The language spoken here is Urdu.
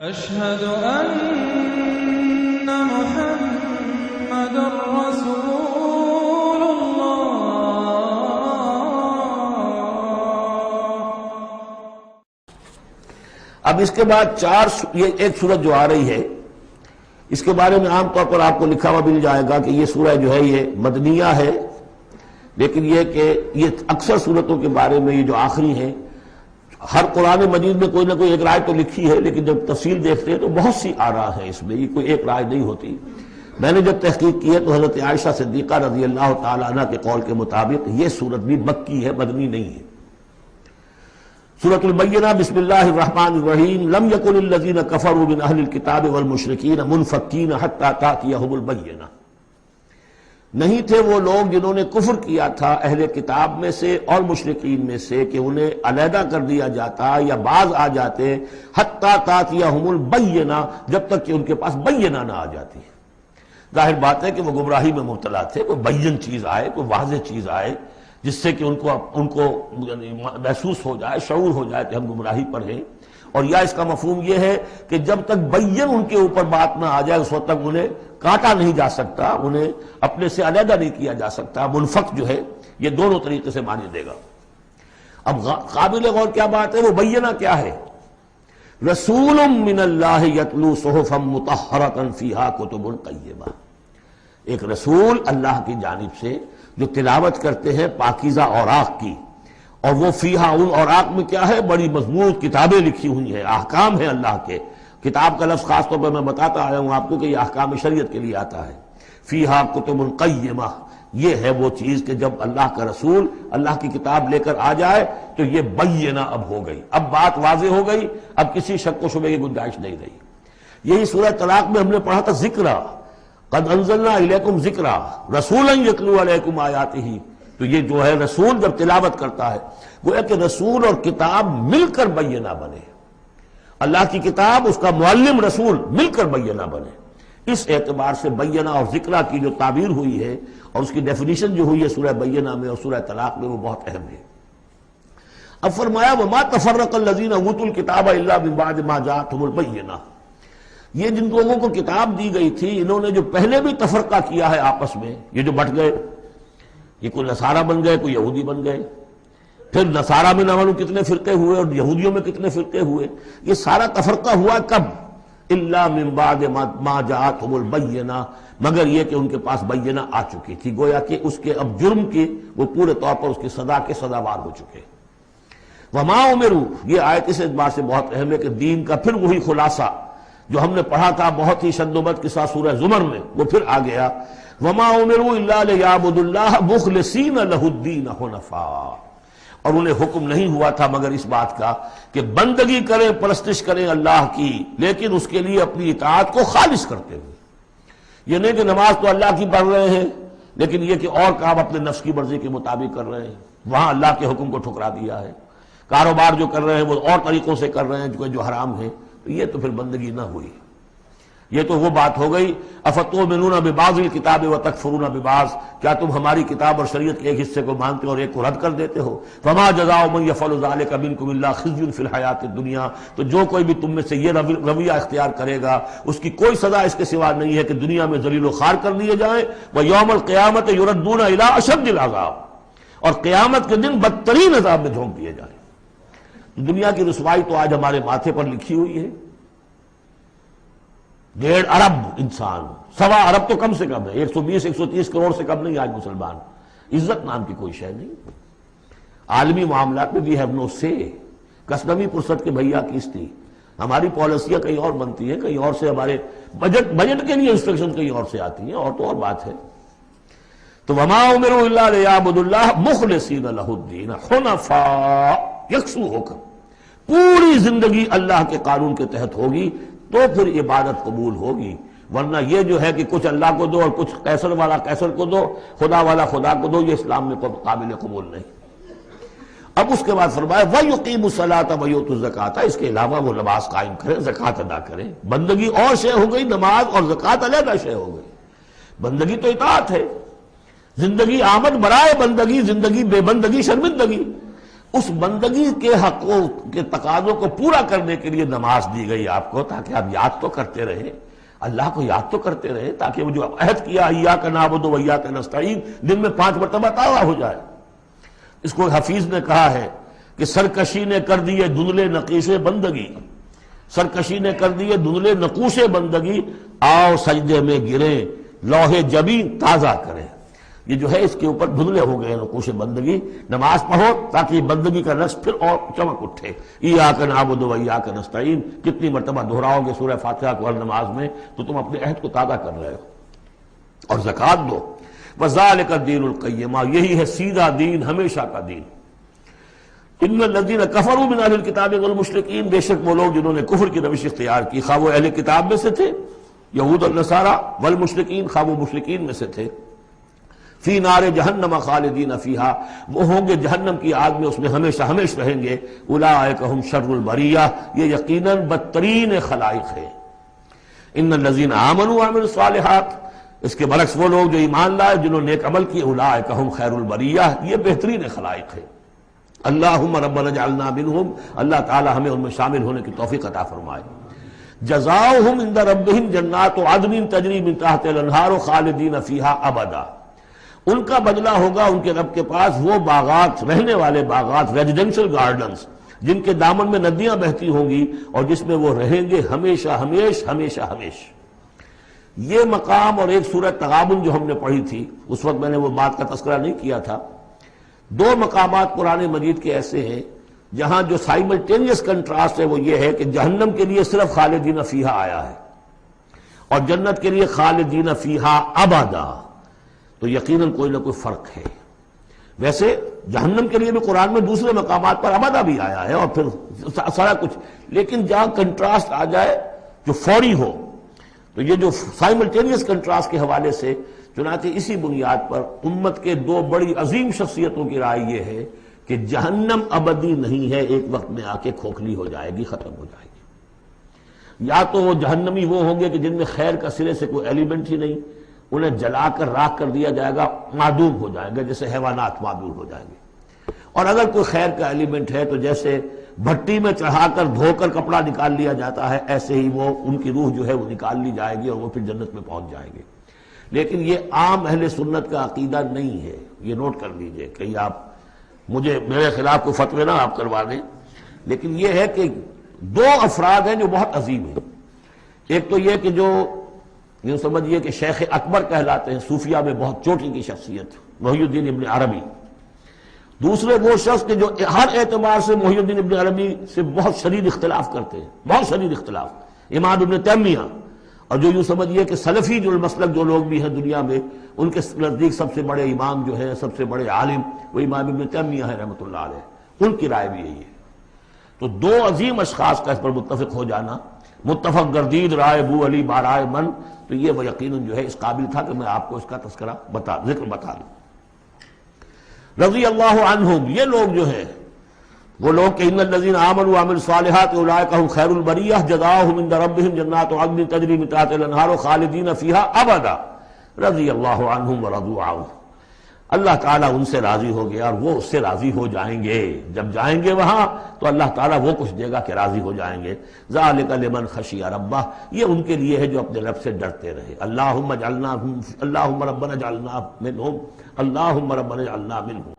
أشهد أن محمد رسول الله. اب اس کے بعد یہ ایک سورت جو آ رہی ہے اس کے بارے میں عام طور پر آپ کو لکھا ہوا مل جائے گا کہ یہ سورہ جو ہے یہ مدنیہ ہے، لیکن یہ کہ یہ اکثر سورتوں کے بارے میں یہ جو آخری ہیں، ہر قرآن مجید میں کوئی نہ کوئی ایک رائے تو لکھی ہے، لیکن جب تفصیل دیکھتے ہیں تو بہت سی آراء ہیں اس میں، یہ کوئی ایک رائے نہیں ہوتی۔ میں نے جب تحقیق کی ہے تو حضرت عائشہ صدیقہ رضی اللہ تعالی عنہ کے قول کے مطابق یہ سورت بھی مکی ہے، مدنی نہیں ہے۔ سورۃ البینہ، بسم اللہ الرحمن الرحیم، لم یکن الذین کفروا من اہل الکتاب والمشرکین منفکین حتی تأتیہم البینہ۔ نہیں تھے وہ لوگ جنہوں نے کفر کیا تھا اہل کتاب میں سے اور مشرکین میں سے کہ انہیں علیحدہ کر دیا جاتا یا باز آ جاتے حتی تأتیہم البینہ، جب تک کہ ان کے پاس بینہ نہ آ جاتی۔ ظاہر بات ہے کہ وہ گمراہی میں مبتلا تھے، کوئی بین چیز آئے، کوئی واضح چیز آئے جس سے کہ ان کو محسوس ہو جائے، شعور ہو جائے کہ ہم گمراہی پر ہیں۔ اور یا اس کا مفہوم یہ ہے کہ جب تک بین ان کے اوپر بات نہ آ جائے اس وقت تک انہیں کاٹا نہیں جا سکتا، انہیں اپنے سے علیحدہ نہیں کیا جا سکتا۔ منفک جو ہے یہ دونوں طریقے سے معنی دے گا۔ اب قابل غور کیا بات ہے، وہ بینہ کیا ہے؟ رسول من اللہ یتلو صحفا مطہرۃ فیہا کتب قیمہ، ایک رسول اللہ کی جانب سے جو تلاوت کرتے ہیں پاکیزہ اوراق کی، اور وہ فیہا، ان اوراق میں کیا ہے؟ بڑی مضبوط کتابیں لکھی ہوئی ہیں، احکام ہیں اللہ کے۔ کتاب کا لفظ خاص طور پر میں بتاتا آیا ہوں آپ کو کہ یہ احکام شریعت کے لیے آتا ہے۔ فیہا کتب قیمہ، یہ ہے وہ چیز کہ جب اللہ کا رسول اللہ کی کتاب لے کر آ جائے تو یہ بینہ اب ہو گئی، اب بات واضح ہو گئی، اب کسی شک و شبے کی گنجائش نہیں رہی۔ یہی سورہ طلاق میں ہم نے پڑھا تھا ذکرہ، قد انزلنا الیکم ذکرا رسولا یتلو علیکم آیاتہ، تو یہ جو ہے رسول جب تلاوت کرتا ہے گویا کہ رسول اور کتاب مل کر بینہ بنے، اللہ کی کتاب اس کا معلم رسول مل کر بینہ بنے۔ اس اعتبار سے بینہ اور ذکرہ کی جو تعبیر ہوئی ہے اور اس کی ڈیفینیشن جو ہوئی ہے سورہ بینہ میں اور سورہ طلاق میں وہ بہت اہم ہے۔ اب فرمایا وما تفرق الذین اوتوا الکتاب الا من بعد ما جاءتهم البینہ، یہ جن لوگوں کو کتاب دی گئی تھی انہوں نے جو پہلے بھی تفرقہ کیا ہے آپس میں، یہ جو بٹ گئے، یہ کوئی نصارہ بن گئے، کوئی یہودی بن گئے، پھر نصارہ میں نہ معلوم کتنے فرقے ہوئے اور یہودیوں میں کتنے فرقے ہوئے، یہ سارا تفرقہ ہوا کب؟ الا من بعد ما جاءتهم البینہ، مگر یہ کہ ان کے پاس بینہ آ چکی تھی، گویا کہ اس کے اب جرم کی وہ پورے طور پر اس کی سزا کے سزاوار ہو چکے۔ وما امروا، یہ آیت اس اعتبار سے بہت اہم ہے کہ دین کا پھر وہی خلاصہ جو ہم نے پڑھا تھا بہت ہی شدت کے ساتھ سورہ زمر میں، وہ پھر آ گیا۔ وما امروا الا لیعبدوا اللہ مخلصین لہ الدین حنفاء، اور انہیں حکم نہیں ہوا تھا مگر اس بات کا کہ بندگی کریں، پرستش کریں اللہ کی، لیکن اس کے لیے اپنی اطاعت کو خالص کرتے ہوئے۔ یہ نہیں کہ نماز تو اللہ کی پڑھ رہے ہیں لیکن یہ کہ اور کام اپنے نفس کی مرضی کے مطابق کر رہے ہیں، وہاں اللہ کے حکم کو ٹھکرا دیا ہے۔ کاروبار جو کر رہے ہیں وہ اور طریقوں سے کر رہے ہیں جو حرام ہے، تو یہ تو پھر بندگی نہ ہوئی۔ یہ تو وہ بات ہو گئی افتؤمنون ببعض الکتاب وتکفرون ببعض، کیا تم ہماری کتاب اور شریعت کے ایک حصے کو مانتے اور ایک کو رد کر دیتے ہو؟ فما جزاء من یفعل ذلک منکم الا خزی فی الحیاۃ الدنیا، تو جو کوئی بھی تم میں سے یہ رویہ اختیار کرے گا اس کی کوئی سزا اس کے سوا نہیں ہے کہ دنیا میں ذلیل و خوار کر دیے جائیں، ویوم القیامۃ یردون الی اشد العذاب، اور قیامت کے دن بدترین عذاب میں جھونک دیے جائیں۔ دنیا کی رسوائی تو آج ہمارے ماتھے پر لکھی ہوئی ہے۔ 1.5 ارب انسان، 1.25 ارب تو کم سے کم ہے، 120-130 کروڑ سے کم نہیں آج مسلمان، عزت نام کی کوئی شے نہیں۔ عالمی معاملات میں وی ہیو نو سے، کسٹمی پرست کے بھیا کس تھی، ہماری پالیسیاں کہیں اور بنتی ہیں، کہیں اور سے ہمارے بجٹ کے لیے انسٹرکشن کہیں اور سے آتی ہیں، اور تو اور بات ہے۔ تو وما امروا الا لیعبدوا اللہ مخلصین لہ الدین حنفاء، یکسو ہو کر پوری زندگی اللہ کے قانون کے تحت ہوگی تو پھر عبادت قبول ہوگی، ورنہ یہ جو ہے کہ کچھ اللہ کو دو اور کچھ قیصر والا قیصر کو دو، خدا والا خدا کو دو، یہ اسلام میں قابل قبول نہیں۔ اب اس کے بعد فرمایا وَيُقِيمُ الصَّلَاةَ وَيُؤْتُوا الزَّكَاةَ، اس کے علاوہ وہ نماز قائم کریں، زکوٰۃ ادا کریں۔ بندگی اور شے ہو گئی، نماز اور زکوٰۃ علیحدہ شے ہو گئی۔ بندگی تو اطاعت ہے، زندگی آمد برائے بندگی، زندگی بے بندگی شرمندگی، اس بندگی کے حقوں کے تقاضوں کو پورا کرنے کے لیے نماز دی گئی آپ کو، تاکہ آپ یاد تو کرتے رہیں، اللہ کو یاد تو کرتے رہیں، تاکہ وہ جو عہد کیا ایاک نعبد و ایاک نستعین دن میں 5 مرتبہ تازہ ہو جائے۔ اس کو حفیظ نے کہا ہے کہ سرکشی نے کر دیے دھندلے نقیش بندگی، سرکشی نے کر دیے دھندلے نقوش بندگی، آؤ سجدے میں گریں لوح جبین تازہ کریں۔ یہ جو ہے اس کے اوپر دھندلے ہو گئے نقوش بندگی، نماز پڑھو تاکہ بندگی کا رس پھر اور چمک اٹھے۔ ایاک نعبد و ایاک نستعین کتنی مرتبہ دہراؤ گے سورہ فاتحہ کو ہر نماز میں تو تم اپنے عہد کو تازہ کر رہے ہو۔ اور زکوٰۃ دو، وذالک الدین القیمہ، یہی ہے سیدھا دین، ہمیشہ کا دین۔ ان الذین کفروا من اہل الکتاب والمشرکین، بے شک وہ لوگ جنہوں نے کفر کی روش اختیار کی، خواہ وہ اہل کتاب میں سے تھے یہود اور نصارہ، والمشرکین خواہ وہ مشرکین میں سے تھے، فی نار جہنم خالدین فیہا، وہ ہوں گے جہنم کی آگ میں، اس میں ہمیشہ ہمیشہ رہیں گے۔ اولئک ہم شر البریہ، یہ یقیناً بدترین خلائق ہے۔ ان الذین آمنوا وعملوا الصالحات، اس کے برعکس وہ لوگ جو ایمان لائے جنہوں نے نیک عمل کیے، اولئک ہم خیر البریہ، یہ بہترین خلائق ہے۔ اللہم ربنا اجعلنا منہم، اللہ تعالی ہمیں ان میں شامل ہونے کی توفیق عطا فرمائے۔ جزاؤہم عند ربہم جنات عدن تجری من تحتہا الانہار خالدین فیہا ابدا، ان کا بدلہ ہوگا ان کے رب کے پاس وہ باغات، رہنے والے باغات، ریزیڈینشل گارڈنز جن کے دامن میں ندیاں بہتی ہوں گی اور جس میں وہ رہیں گے ہمیشہ ہمیشہ ہمیشہ ہمیشہ۔ یہ مقام اور ایک سورہ تغابن جو ہم نے پڑھی تھی، اس وقت میں نے وہ بات کا تذکرہ نہیں کیا تھا، 2 مقامات قرآن مجید کے ایسے ہیں جہاں جو سائملٹینیس کنٹراسٹ ہے وہ یہ ہے کہ جہنم کے لیے صرف خالدین فیہا آیا ہے اور جنت کے لیے خالدین فیہا ابدا، تو یقیناً کوئی نہ کوئی فرق ہے۔ ویسے جہنم کے لیے بھی قرآن میں دوسرے مقامات پر ابدا بھی آیا ہے اور پھر سارا کچھ، لیکن جہاں کنٹراسٹ آ جائے جو فوری ہو، تو یہ جو سائملٹینیس کنٹراسٹ کے حوالے سے، چنانچہ اسی بنیاد پر امت کے 2 بڑی عظیم شخصیتوں کی رائے یہ ہے کہ جہنم ابدی نہیں ہے، ایک وقت میں آ کے کھوکھلی ہو جائے گی، ختم ہو جائے گی۔ یا تو وہ جہنمی وہ ہوں گے کہ جن میں خیر کا سرے سے کوئی ایلیمنٹ ہی نہیں، انہیں جلا کر راکھ کر دیا جائے گا، معدوم ہو جائے گا، جیسے حیوانات معدوم ہو جائیں گے۔ اور اگر کوئی خیر کا ایلیمنٹ ہے تو جیسے بھٹی میں چڑھا کر دھو کر کپڑا نکال لیا جاتا ہے، ایسے ہی وہ ان کی روح جو ہے وہ نکال لی جائے گی اور وہ پھر جنت میں پہنچ جائیں گے۔ لیکن یہ عام اہل سنت کا عقیدہ نہیں ہے، یہ نوٹ کر لیجئے، کہیں آپ مجھے میرے خلاف کوئی فتوی نہ آپ کروا دیں، لیکن یہ ہے کہ 2 افراد ہیں جو بہت عظیم ہیں۔ ایک تو یہ کہ جو یوں سمجھیے کہ شیخ اکبر کہلاتے ہیں، صوفیہ میں بہت چوٹی کی شخصیت، محی الدین ابن عربی۔ دوسرے وہ شخص کہ جو ہر اعتبار سے محی الدین ابن عربی سے بہت شدید اختلاف کرتے ہیں، بہت شدید اختلاف، امام ابن تیمیہ، اور جو یوں سمجھیے کہ سلفی جو المسلک جو لوگ بھی ہیں دنیا میں، ان کے نزدیک سب سے بڑے امام جو ہیں، سب سے بڑے عالم وہ امام ابن تیمیہ ہے رحمۃ اللہ علیہ، ان کی رائے بھی یہی ہے۔ تو 2 عظیم اشخاص کا اس پر متفق ہو جانا، متفق گردید رائے بو علی بارائے من، تو یہ وہ یقیناً جو ہے اس قابل تھا کہ میں آپ کو اس کا تذکرہ ذکر بتا دوں۔ رضی اللہ عنہم، یہ لوگ جو ہیں وہ لوگ کہ ان الذین آمنوا وعملوا الصالحات اولئک هم خیر البریہ جزاؤہم عند ربہم جنات عدن تجری من تحتہا الانہار خالدین فیہا ابدا رضی اللہ عنہم ورضوا عنہ، اللہ تعالیٰ ان سے راضی ہو گیا اور وہ اس سے راضی ہو جائیں گے۔ جب جائیں گے وہاں تو اللہ تعالیٰ وہ کچھ دے گا کہ راضی ہو جائیں گے۔ ذالک لمن خشی ربہ، یہ ان کے لیے ہے جو اپنے رب سے ڈرتے رہے۔ اللہم ربنا اجعلنا منہم، اللہم ربنا اجعلنا منہم۔